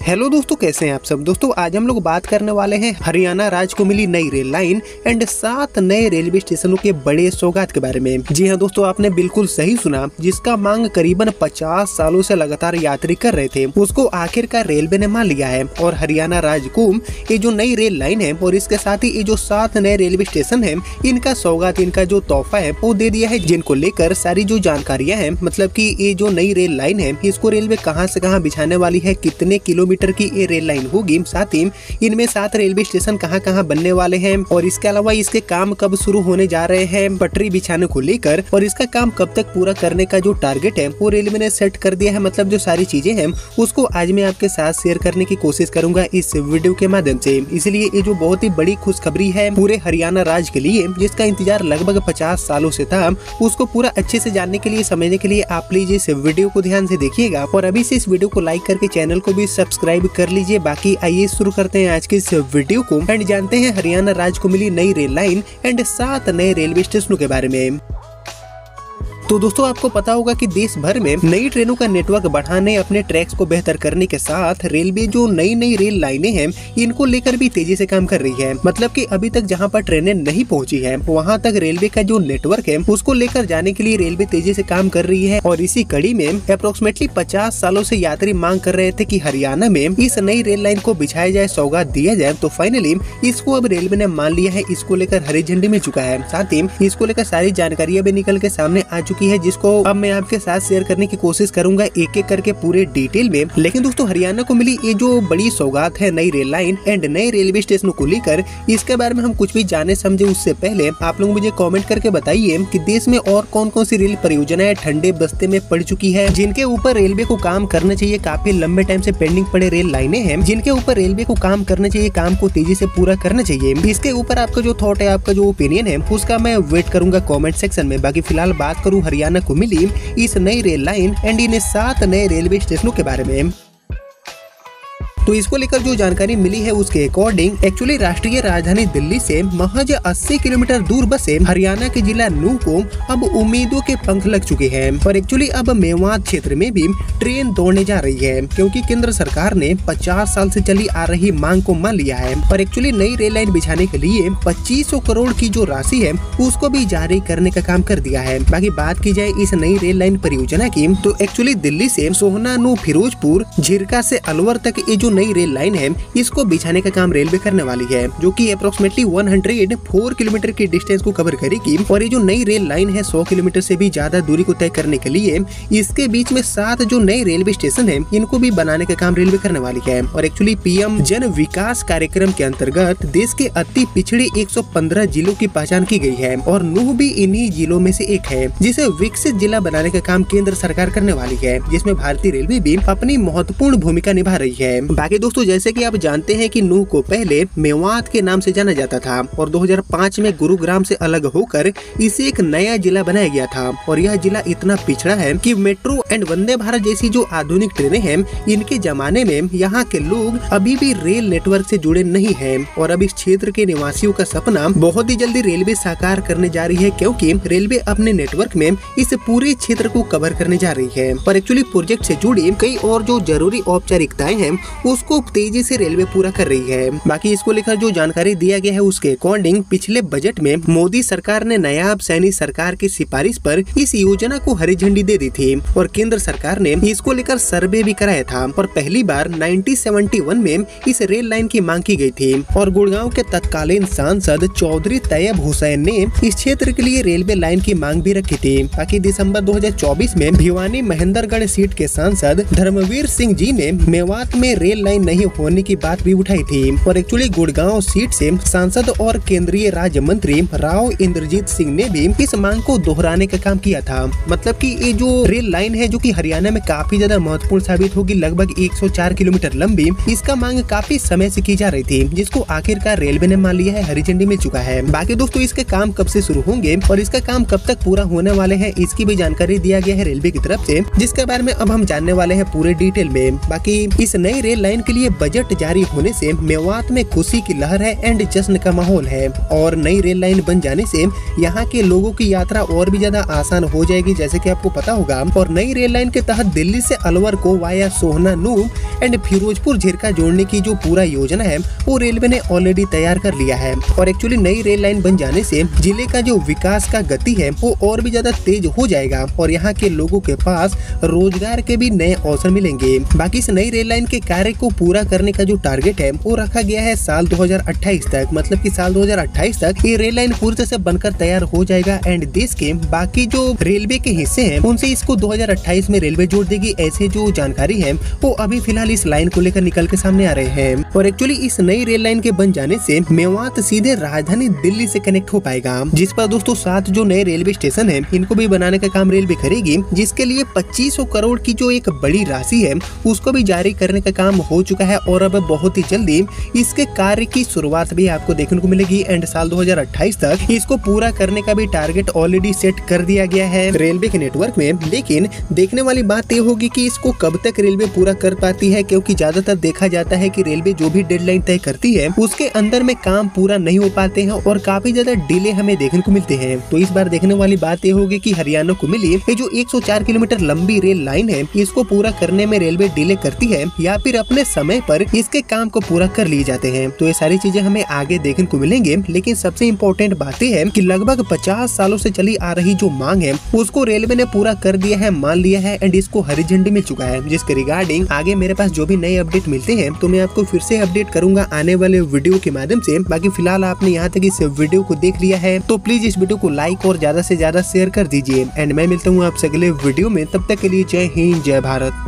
Hello दोस्तों, कैसे हैं आप सब। दोस्तों आज हम लोग बात करने वाले हैं हरियाणा राज्य को मिली नई रेल लाइन एंड 7 नए रेलवे स्टेशनों के बड़े सौगात के बारे में। जी हां दोस्तों, आपने बिल्कुल सही सुना। जिसका मांग करीबन 50 सालों से लगातार यात्री कर रहे थे, उसको आखिरकार रेलवे ने मान लिया है और हरियाणा राज्य को ये जो नई रेल लाइन है और इसके साथ ही ये जो 7 नए रेलवे स्टेशन है, इनका सौगात, इनका जो तोहफा है वो दे दिया है। जिनको लेकर सारी जो जानकारियाँ है, मतलब की ये जो नई रेल लाइन है इसको रेलवे कहाँ से कहाँ बिछाने वाली है, कितने किलोमीटर की ये रेल लाइन होगी, साथ ही इनमें 7 रेलवे स्टेशन कहां कहां बनने वाले हैं और इसके अलावा इसके काम कब शुरू होने जा रहे हैं पटरी बिछाने को लेकर, और इसका काम कब तक पूरा करने का जो टारगेट है वो रेलवे ने सेट कर दिया है। मतलब जो सारी चीजें हैं उसको आज मैं आपके साथ शेयर करने की कोशिश करूंगा इस वीडियो के माध्यम से। इसलिए ये जो बहुत ही बड़ी खुशखबरी है पूरे हरियाणा राज्य के लिए, जिसका इंतजार लगभग 50 सालों से था, उसको पूरा अच्छे से जानने के लिए, समझने के लिए आप प्लीज इस वीडियो को ध्यान से देखिएगा और अभी से इस वीडियो को लाइक करके चैनल को भी सब्सक्राइब कर लीजिए। बाकी आइए शुरू करते हैं आज के इस वीडियो को एंड जानते हैं हरियाणा राज्य को मिली नई रेल लाइन एंड 7 नए रेलवे स्टेशनों के बारे में। तो दोस्तों आपको पता होगा कि देश भर में नई ट्रेनों का नेटवर्क बढ़ाने, अपने ट्रैक्स को बेहतर करने के साथ रेलवे जो नई रेल लाइनें हैं इनको लेकर भी तेजी से काम कर रही है। मतलब कि अभी तक जहां पर ट्रेनें नहीं पहुंची है वहां तक रेलवे का जो नेटवर्क है उसको लेकर जाने के लिए रेलवे तेजी से काम कर रही है। और इसी कड़ी में अप्रोक्सीमेटली 50 सालों से यात्री मांग कर रहे थे कि हरियाणा में इस नई रेल लाइन को बिछाया जाए, सौगात दिया जाए, तो फाइनली इसको अब रेलवे ने मान लिया है। इसको लेकर हरी झंडी मिल चुका है, साथ ही इसको लेकर सारी जानकारियां भी निकल के सामने आ चुकी है, जिसको अब मैं आपके साथ शेयर करने की कोशिश करूंगा एक एक करके पूरे डिटेल में। लेकिन दोस्तों हरियाणा को मिली ये जो बड़ी सौगात है नई रेल लाइन एंड नए रेलवे स्टेशनों को लेकर, इसके बारे में हम कुछ भी जाने समझे उससे पहले आप लोग मुझे कमेंट करके बताइए कि देश में और कौन कौन सी रेल परियोजनाएं ठंडे बस्ते में पड़ चुकी है, जिनके ऊपर रेलवे को काम करना चाहिए। काफी लंबे टाइम से पेंडिंग पड़े रेल लाइनें हैं जिनके ऊपर रेलवे को काम करना चाहिए, काम को तेजी से पूरा करना चाहिए। इसके ऊपर आपका जो थॉट है, आपका जो ओपिनियन है, उसका मैं वेट करूंगा कमेंट सेक्शन में। बाकी फिलहाल बात करूं हरियाणा को मिली इस नई रेल लाइन एंड इन 7 नए रेलवे स्टेशनों के बारे में। तो इसको लेकर जो जानकारी मिली है उसके अकॉर्डिंग एक्चुअली राष्ट्रीय राजधानी दिल्ली से महज 80 किलोमीटर दूर बसे हरियाणा के जिला नूह को अब उम्मीदों के पंख लग चुके हैं और एक्चुअली अब मेवात क्षेत्र में भी ट्रेन दौड़ने जा रही है, क्योंकि केंद्र सरकार ने 50 साल से चली आ रही मांग को मान लिया है और एक्चुअली नई रेल लाइन बिछाने के लिए 2500 करोड़ की जो राशि है उसको भी जारी करने का काम कर दिया है। बाकी बात की जाए इस नई रेल लाइन परियोजना की, तो एक्चुअली दिल्ली से सोहना नूह फिरोजपुर झिरका से अलवर तक ये जो नई रेल लाइन है इसको बिछाने का काम रेलवे करने वाली है, जो कि अप्रोक्सीमेटली 104 किलोमीटर की डिस्टेंस को कवर करेगी। और ये जो नई रेल लाइन है 100 किलोमीटर से भी ज्यादा दूरी को तय करने के लिए इसके बीच में 7 जो नए रेलवे स्टेशन है इनको भी बनाने का काम रेलवे करने वाली है। और एक्चुअली पीएम जन विकास कार्यक्रम के अंतर्गत देश के अति पिछड़े 115 जिलों की पहचान की गई है और नूह भी इन्हीं जिलों में से एक है, जिसे विकसित जिला बनाने का काम केंद्र सरकार करने वाली है, जिसमें भारतीय रेलवे भी अपनी महत्वपूर्ण भूमिका निभा रही है। बाकी दोस्तों जैसे कि आप जानते हैं कि नूह को पहले मेवात के नाम से जाना जाता था और 2005 में गुरुग्राम से अलग होकर इसे एक नया जिला बनाया गया था। और यह जिला इतना पिछड़ा है कि मेट्रो एंड वंदे भारत जैसी जो आधुनिक ट्रेनें हैं इनके जमाने में यहाँ के लोग अभी भी रेल नेटवर्क से जुड़े नहीं हैं। और अब इस क्षेत्र के निवासियों का सपना बहुत ही जल्दी रेलवे साकार करने जा रही है, क्योंकि रेलवे अपने नेटवर्क में इस पूरे क्षेत्र को कवर करने जा रही है। और एक्चुअली प्रोजेक्ट से जुड़ी कई और जो जरूरी औपचारिकताएं हैं उसको तेजी से रेलवे पूरा कर रही है। बाकी इसको लेकर जो जानकारी दिया गया है उसके अकॉर्डिंग पिछले बजट में मोदी सरकार ने नायाब सैनी सरकार की सिफारिश पर इस योजना को हरी झंडी दे दी थी और केंद्र सरकार ने इसको लेकर सर्वे भी कराया था और पहली बार 1971 में इस रेल लाइन की मांग की गई थी। और गुड़गांव के तत्कालीन सांसद चौधरी तैयब हुसैन ने इस क्षेत्र के लिए रेलवे लाइन की मांग भी रखी थी। बाकी दिसंबर 2024 में भिवानी महेंद्रगढ़ सीट के सांसद धर्मवीर सिंह जी ने मेवात में रेल लाइन नहीं होने की बात भी उठाई थी। और एक्चुअली गुड़गांव सीट से सांसद और केंद्रीय राज्य मंत्री राव इंद्रजीत सिंह ने भी इस मांग को दोहराने का काम किया था। मतलब कि ये जो रेल लाइन है जो कि हरियाणा में काफी ज्यादा महत्वपूर्ण साबित होगी, लगभग 104 किलोमीटर लंबी, इसका मांग काफी समय से की जा रही थी, जिसको आखिरकार रेलवे ने मान लिया है, हरी झंडी मिल चुका है। बाकी दोस्तों इसके काम कब से शुरू होंगे और इसका काम कब तक पूरा होने वाले हैं इसकी भी जानकारी दिया गया है रेलवे की तरफ से, जिसके बारे में अब हम जानने वाले हैं पूरे डिटेल में। बाकी इस नई रेल लाइन लाइन के लिए बजट जारी होने से मेवात में खुशी की लहर है एंड जश्न का माहौल है। और नई रेल लाइन बन जाने से यहाँ के लोगों की यात्रा और भी ज्यादा आसान हो जाएगी, जैसे कि आपको पता होगा। और नई रेल लाइन के तहत दिल्ली से अलवर को वाया सोहना नूब एंड फिरोजपुर झिरका जोड़ने की जो पूरा योजना है वो रेलवे ने ऑलरेडी तैयार कर लिया है। और एक्चुअली नई रेल लाइन बन जाने से जिले का जो विकास का गति है वो और भी ज्यादा तेज हो जाएगा और यहाँ के लोगों के पास रोजगार के भी नए अवसर मिलेंगे। बाकी इस नई रेल लाइन के कार्य को पूरा करने का जो टारगेट है वो रखा गया है साल 2028 तक, मतलब कि साल 2028 तक ये रेल लाइन पूरी तरह से बनकर तैयार हो जाएगा एंड देश के बाकी जो रेलवे के हिस्से हैं उनसे इसको 2028 में रेलवे जोड़ देगी। ऐसे जो जानकारी है वो अभी फिलहाल इस लाइन को लेकर निकल के सामने आ रहे हैं। और एक्चुअली इस नई रेल लाइन के बन जाने से मेवात सीधे राजधानी दिल्ली से कनेक्ट हो पाएगा, जिस पर दोस्तों 7 जो नए रेलवे स्टेशन है इनको भी बनाने का काम रेलवे करेगी, जिसके लिए 2500 करोड़ की जो एक बड़ी राशि है उसको भी जारी करने का काम हो चुका है और अब बहुत ही जल्दी इसके कार्य की शुरुआत भी आपको देखने को मिलेगी एंड साल 2028 तक इसको पूरा करने का भी टारगेट ऑलरेडी सेट कर दिया गया है रेलवे के नेटवर्क में। लेकिन देखने वाली बात ये होगी कि इसको कब तक रेलवे पूरा कर पाती है, क्योंकि ज्यादातर देखा जाता है कि रेलवे जो भी डेडलाइन तय करती है उसके अंदर में काम पूरा नहीं हो पाते हैं और काफी ज्यादा डिले हमें देखने को मिलते हैं। तो इस बार देखने वाली बात ये होगी कि हरियाणा को मिली ये जो 104 किलोमीटर लंबी रेल लाइन है इसको पूरा करने में रेलवे डिले करती है या फिर अपने समय पर इसके काम को पूरा कर लिए जाते हैं। तो ये सारी चीजें हमें आगे देखने को मिलेंगे। लेकिन सबसे इम्पोर्टेंट बात है कि लगभग 50 सालों से चली आ रही जो मांग है उसको रेलवे ने पूरा कर दिया है, मान लिया है एंड इसको हरी झंडी मिल चुका है, जिसके रिगार्डिंग आगे मेरे पास जो भी नए अपडेट मिलते हैं तो मैं आपको फिर से अपडेट करूंगा आने वाले वीडियो के माध्यम से। बाकी फिलहाल आपने यहाँ तक इस वीडियो को देख लिया है तो प्लीज इस वीडियो को लाइक और ज्यादा से ज्यादा शेयर कर दीजिए एंड मैं मिलता हूँ आपसे अगले वीडियो में। तब तक के लिए जय हिंद जय भारत।